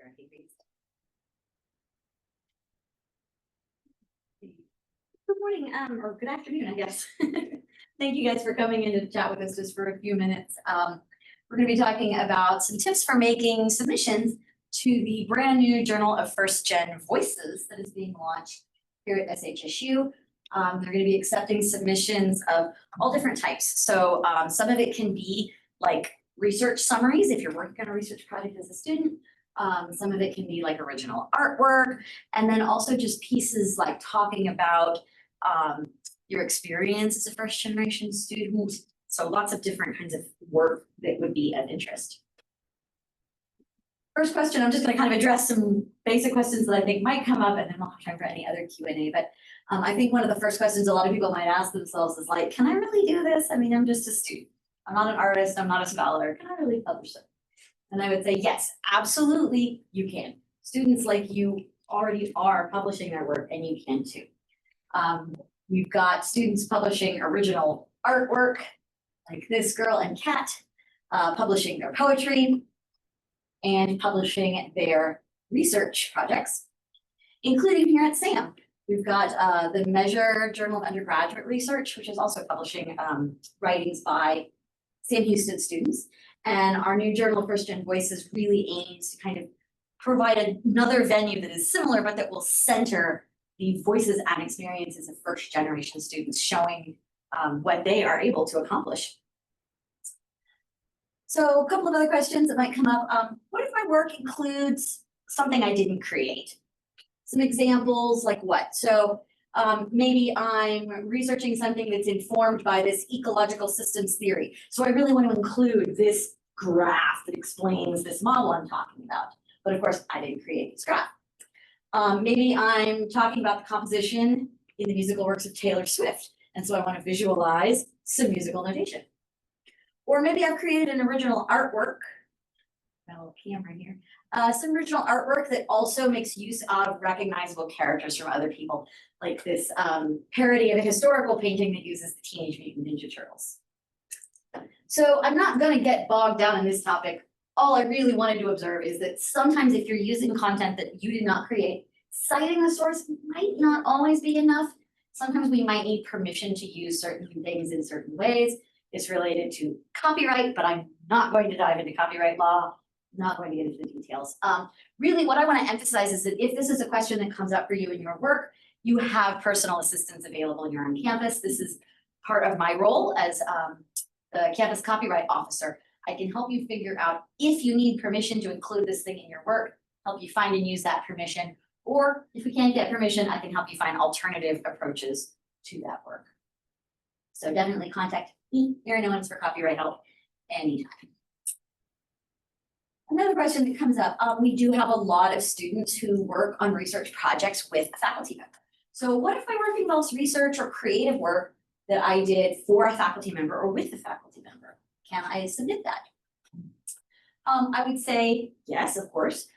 Good morning, or good afternoon, I guess. Thank you guys for coming in to chat with us just for a few minutes. We're going to be talking about some tips for making submissions to the brand new Journal of First Gen Voices that is being launched here at SHSU. They're going to be accepting submissions of all different types. So some of it can be like research summaries if you're working on a research project as a student. Some of it can be like original artwork, and then also just pieces like talking about your experience as a first generation student. So lots of different kinds of work that would be of interest. First question, I'm just going to kind of address some basic questions that I think might come up, and then we'll have time for any other Q&A. But I think one of the first questions a lot of people might ask themselves is like, can I really do this? I mean, I'm just a student. I'm not an artist. I'm not a scholar. Can I really publish it? And I would say, yes, absolutely, you can. Students like you already are publishing their work, and you can too. We've got students publishing original artwork, like this girl and cat, publishing their poetry, and publishing their research projects, including here at SAM. We've got the Measure Journal of Undergraduate Research, which is also publishing writings by Sam Houston students. And our new Journal of First Gen Voices really aims to kind of provide another venue that is similar, but that will center the voices and experiences of first generation students, showing what they are able to accomplish. So a couple of other questions that might come up. What if my work includes something I didn't create? Some examples like what? So maybe I'm researching something that's informed by this ecological systems theory. So I really want to include this graph that explains this model I'm talking about. But of course, I didn't create this graph. Maybe I'm talking about the composition in the musical works of Taylor Swift. And so I want to visualize some musical notation. Or maybe I've created an original artwork. Got a little camera here. Some original artwork that also makes use of recognizable characters from other people, like this parody of a historical painting that uses the Teenage Mutant Ninja Turtles. So I'm not going to get bogged down in this topic. All I really wanted to observe is that sometimes if you're using content that you did not create, citing the source might not always be enough. Sometimes we might need permission to use certain things in certain ways. It's related to copyright, but I'm not going to dive into copyright law. Not going to get into the details. Really, what I want to emphasize is that if this is a question that comes up for you in your work, you have personal assistance available here on campus. This is part of my role as the campus copyright officer. I can help you figure out if you need permission to include this thing in your work, help you find and use that permission, or if we can't get permission, I can help you find alternative approaches to that work. So definitely contact me, Erin Owens, for copyright help anytime. Another question that comes up, we do have a lot of students who work on research projects with a faculty member. So what if my work involves research or creative work that I did for a faculty member or with a faculty member? Can I submit that? I would say yes, of course.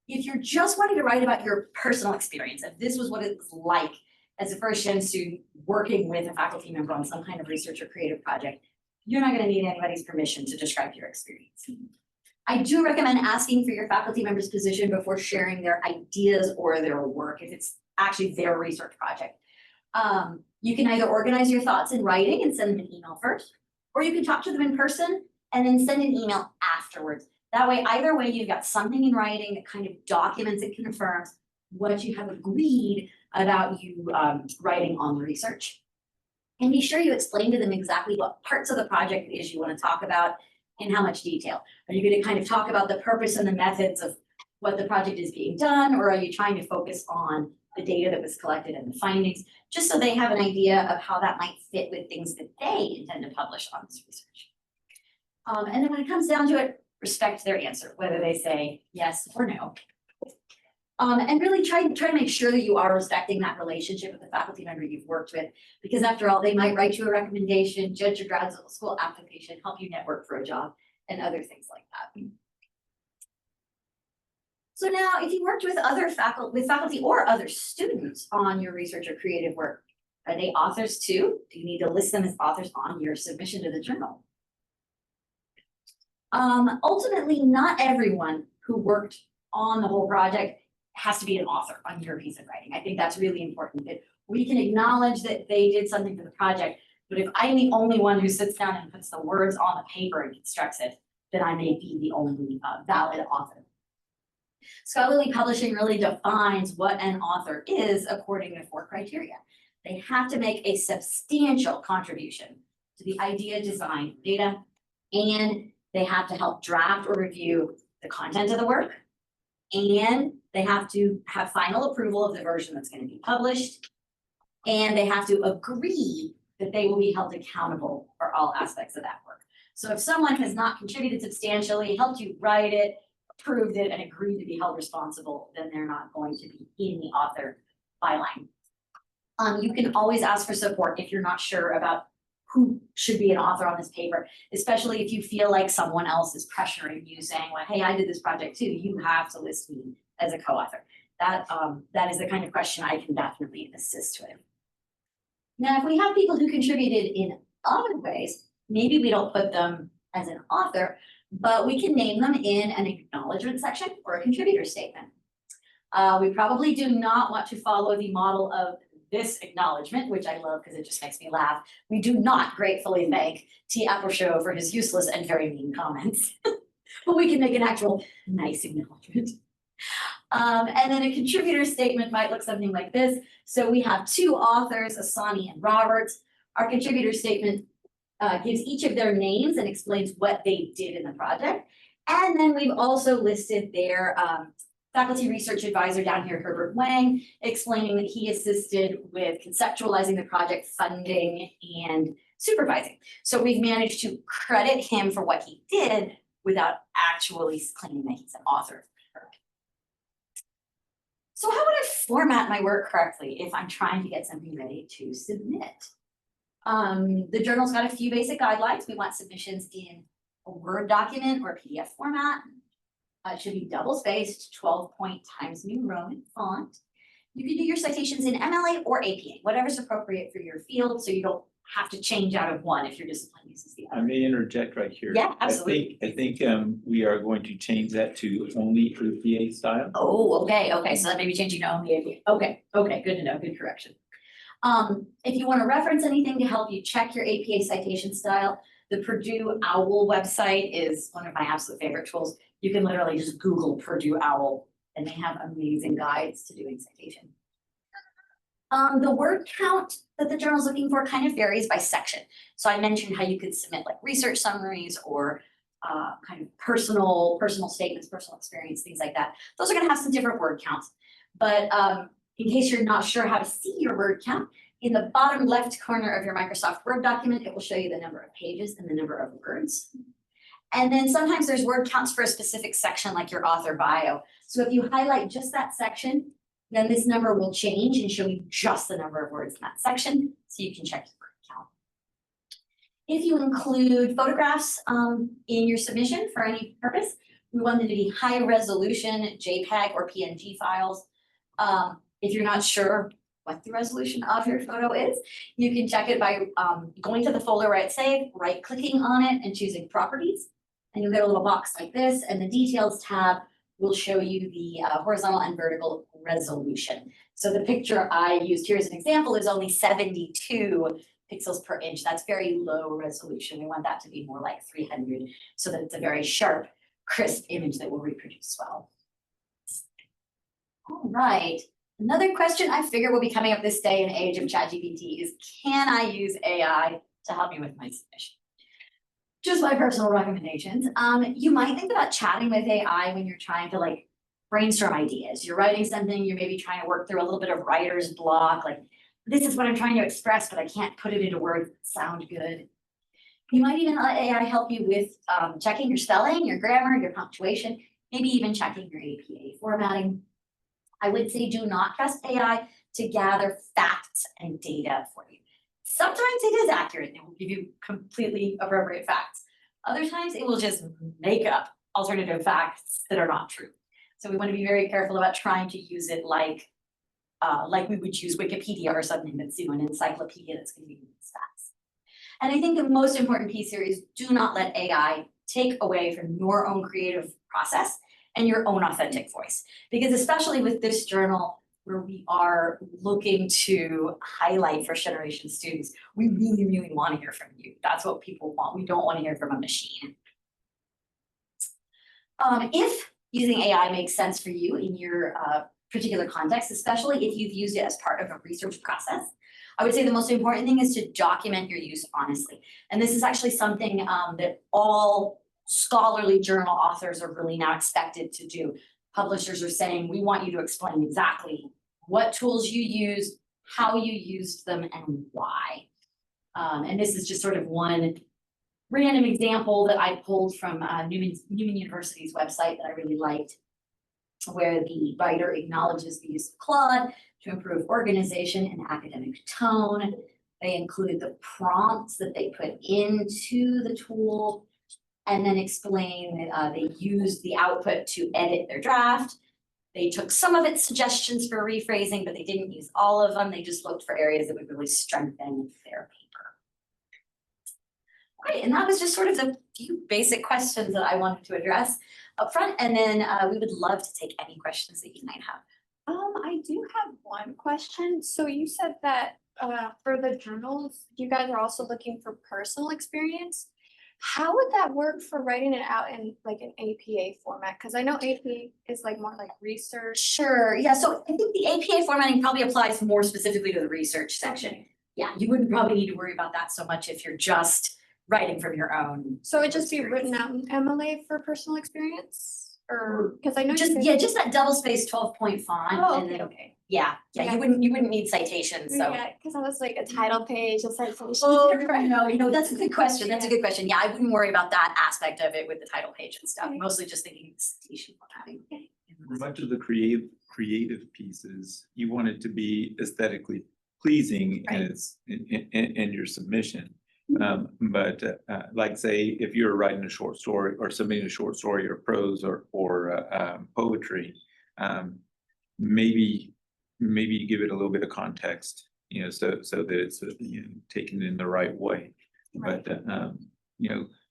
If you're just wanting to write about your personal experience, if this was what it was like as a first gen student working with a faculty member on some kind of research or creative project, you're not going to need anybody's permission to describe your experience. I do recommend asking for your faculty member's position before sharing their ideas or their work if it's actually their research project. You can either organize your thoughts in writing and send them an email first, or you can talk to them in person and then send an email afterwards. That way, either way, you've got something in writing that kind of documents and confirms what you have agreed about you writing on the research. And be sure you explain to them exactly what parts of the project it is you want to talk about in how much detail. Are you going to kind of talk about the purpose and the methods of what the project is being done, or are you trying to focus on the data that was collected and the findings, just so they have an idea of how that might fit with things that they intend to publish on this research. And then when it comes down to it, respect their answer, whether they say yes or no. And really try to make sure that you are respecting that relationship with the faculty member you've worked with, because after all, they might write you a recommendation, judge your grad school application, help you network for a job, and other things like that. So now, if you worked with other faculty or other students on your research or creative work, are they authors too? Do you need to list them as authors on your submission to the journal? Ultimately, not everyone who worked on the whole project has to be an author on your piece of writing. I think that's really important, that we can acknowledge that they did something for the project, but if I'm the only one who sits down and puts the words on the paper and constructs it, then I may be the only valid author. Scholarly publishing really defines what an author is according to 4 criteria. They have to make a substantial contribution to the idea, design, data, and they have to help draft or review the content of the work, and they have to have final approval of the version that's going to be published, and they have to agree that they will be held accountable for all aspects of that work. So if someone has not contributed substantially, helped you write it, approved it, and agreed to be held responsible, then they're not going to be in the author byline. You can always ask for support if you're not sure about who should be an author on this paper, especially if you feel like someone else is pressuring you, saying, well, hey, I did this project too, you have to list me as a co-author. That is the kind of question I can definitely assist with. Now, if we have people who contributed in other ways, maybe we don't put them as an author, but we can name them in an acknowledgement section or a contributor statement. We probably do not want to follow the model of this acknowledgement, which I love because it just makes me laugh. We do not gratefully thank T. Appershow for his useless and very mean comments, but we can make an actual nice acknowledgement. And then a contributor statement might look something like this. So we have 2 authors, Asani and Roberts. Our contributor statement gives each of their names and explains what they did in the project. And then we've also listed their faculty research advisor down here, Herbert Wang, explaining that he assisted with conceptualizing the project, funding, and supervising. So we've managed to credit him for what he did without actually claiming that he's an author. So how would I format my work correctly if I'm trying to get something ready to submit? The journal's got a few basic guidelines. We want submissions in a Word document or PDF format. It should be double-spaced, 12-point Times New Roman font. You can do your citations in MLA or APA, whatever's appropriate for your field, so you don't have to change out of one if your discipline uses the other. I may interject right here. Yeah, absolutely. I think we are going to change that to only APA style. Oh, okay, so that may be changing to only APA. Okay, good to know, good correction. If you want to reference anything to help you check your APA citation style, the Purdue OWL website is one of my absolute favorite tools. You can literally just Google Purdue OWL and they have amazing guides to doing citation. The word count that the journal's looking for kind of varies by section. So I mentioned how you could submit like research summaries or kind of personal statements, personal experience, things like that. Those are going to have some different word counts. But in case you're not sure how to see your word count, in the bottom left corner of your Microsoft Word document, it will show you the number of pages and the number of words. And then sometimes there's word counts for a specific section like your author bio. So if you highlight just that section, then this number will change and show you just the number of words in that section, so you can check your word count. If you include photographs in your submission for any purpose, we want them to be high resolution JPEG or PNG files. If you're not sure what the resolution of your photo is, you can check it by going to the folder where it's saved, right-clicking on it and choosing properties. And you'll get a little box like this, and the details tab will show you the horizontal and vertical resolution. So the picture I used here as an example is only 72 pixels per inch. That's very low resolution. We want that to be more like 300 so that it's a very sharp, crisp image that will reproduce well. All right. Another question I figure will be coming up this day and age of ChatGPT is, can I use AI to help me with my submission? Just my personal recommendations. You might think about chatting with AI when you're trying to like brainstorm ideas. You're writing something, you're maybe trying to work through a little bit of writer's block, like this is what I'm trying to express, but I can't put it into words that sound good. You might even let AI help you with checking your spelling, your grammar, your punctuation, maybe even checking your APA formatting. I would say do not trust AI to gather facts and data for you. Sometimes it is accurate and it will give you completely appropriate facts. Other times it will just make up alternative facts that are not true. So we want to be very careful about trying to use it like we would use Wikipedia or something that's an encyclopedia that's going to give you these facts. And I think the most important piece here is do not let AI take away from your own creative process and your own authentic voice. Because especially with this journal, where we are looking to highlight first generation students, we really, really want to hear from you. That's what people want. We don't want to hear from a machine. If using AI makes sense for you in your particular context, especially if you've used it as part of a research process, I would say the most important thing is to document your use honestly. And this is actually something that all scholarly journal authors are really now expected to do. Publishers are saying, we want you to explain exactly what tools you used, how you used them, and why. And this is just sort of one random example that I pulled from Newman University's website that I really liked, where the writer acknowledges the use of Claude to improve organization and academic tone. They included the prompts that they put into the tool, and then explain that they used the output to edit their draft. They took some of its suggestions for rephrasing, but they didn't use all of them. They just looked for areas that would really strengthen their paper. Great, and that was just sort of the few basic questions that I wanted to address up front, and then we would love to take any questions that you might have. I do have one question. So you said that for the journals, you guys are also looking for personal experience. How would that work for writing it out in like an APA format? Because I know APA is like more like research. Sure, yeah, so I think the APA formatting probably applies more specifically to the research section. Okay. Yeah, you wouldn't probably need to worry about that so much if you're just writing from your own. So it'd just be written out in MLA for personal experience? Or because I know Just, you yeah, just that double space 12-point font. Oh, and okay, then, okay. Yeah, Yeah. you wouldn't need citations, so. Yeah, because I was like a title page, a citation. Oh, no, that's a good question, that's a good question. Yeah, I wouldn't worry about that aspect of it with the title page and stuff, Okay. mostly just thinking of citation formatting. Much of the creative pieces, you want it to be aesthetically pleasing Right. and it's in your submission. But like say, if you're writing a short story or submitting a short story or prose or poetry, maybe you give it a little bit of context, you know, so that it's taken in the right way. Right. But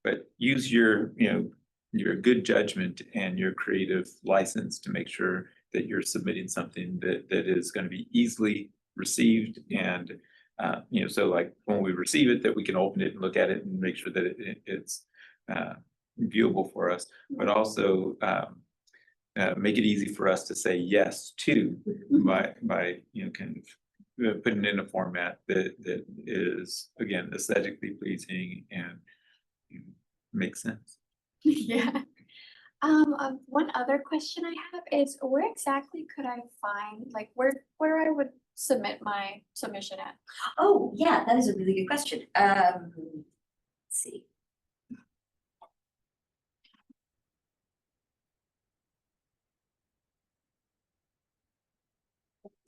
but use your your good judgment and your creative license to make sure that you're submitting something that is going to be easily received and so like when we receive it, that we can open it and look at it and make sure that it's viewable for us, but also make it easy for us to say yes to by kind of putting it in a format that is again aesthetically pleasing and makes sense. Yeah. One other question I have is where exactly could I find like where I would submit my submission at? Oh, yeah, that is a really good question. Let's see.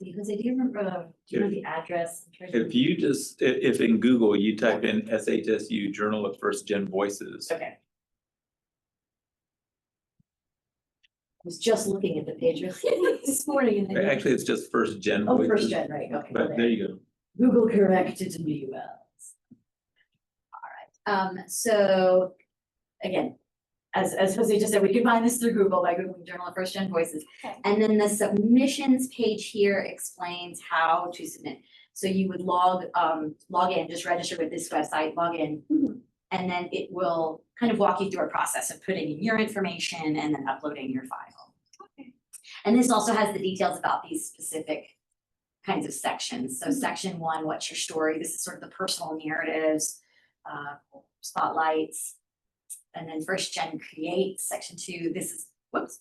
Because I do remember, do you know the address? If you just if in Google you type in SHSU Journal of First Gen Voices. Okay. I was just looking at the page this morning and I didn't- Actually, it's just First Gen Oh, Voices. first gen, right, okay. But there you go. Google corrected me well. All right, so again, as Jose just said, we can find this through Google by Googling Journal of First Gen Voices. Okay. And then the submissions page here explains how to submit. So you would log in, just register with this website, log in. Mhm. And then it will kind of walk you through a process of putting in your information and then uploading your file. Okay. And this also has the details about these specific kinds of sections. So Mhm. section 1, what's your story? This is sort of the personal narratives, spotlights. And then first gen create, section 2, this is, whoops.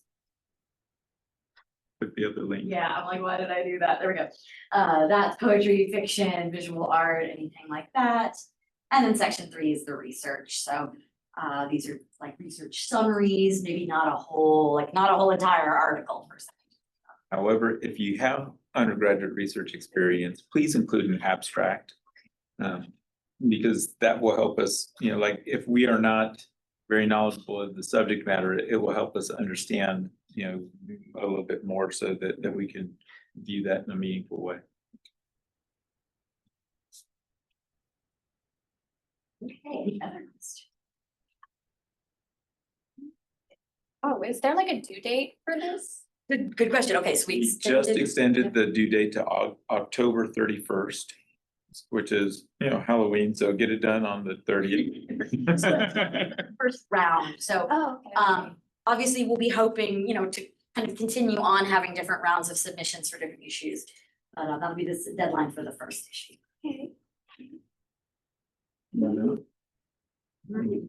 Put the other link. Yeah, I'm like, why did I do that? There we go. That's poetry, fiction, visual art, anything like that. And then section 3 is the research. So these are like research summaries, maybe not a whole entire article per se. However, if you have undergraduate research experience, please include an abstract. Because that will help us, like if we are not very knowledgeable of the subject matter, it will help us understand, a little bit more so that we can view that in a meaningful way. Okay, any other questions? Oh, is there like a due date for this? Good question. Okay, so we Just extended. extended the due date to October 31st, which is, Halloween, so get it done on the 30th. First round, so Oh, okay. obviously we'll be hoping, to kind of continue on having different rounds of submissions for different issues. That'll be the deadline for the first issue. Okay. Right.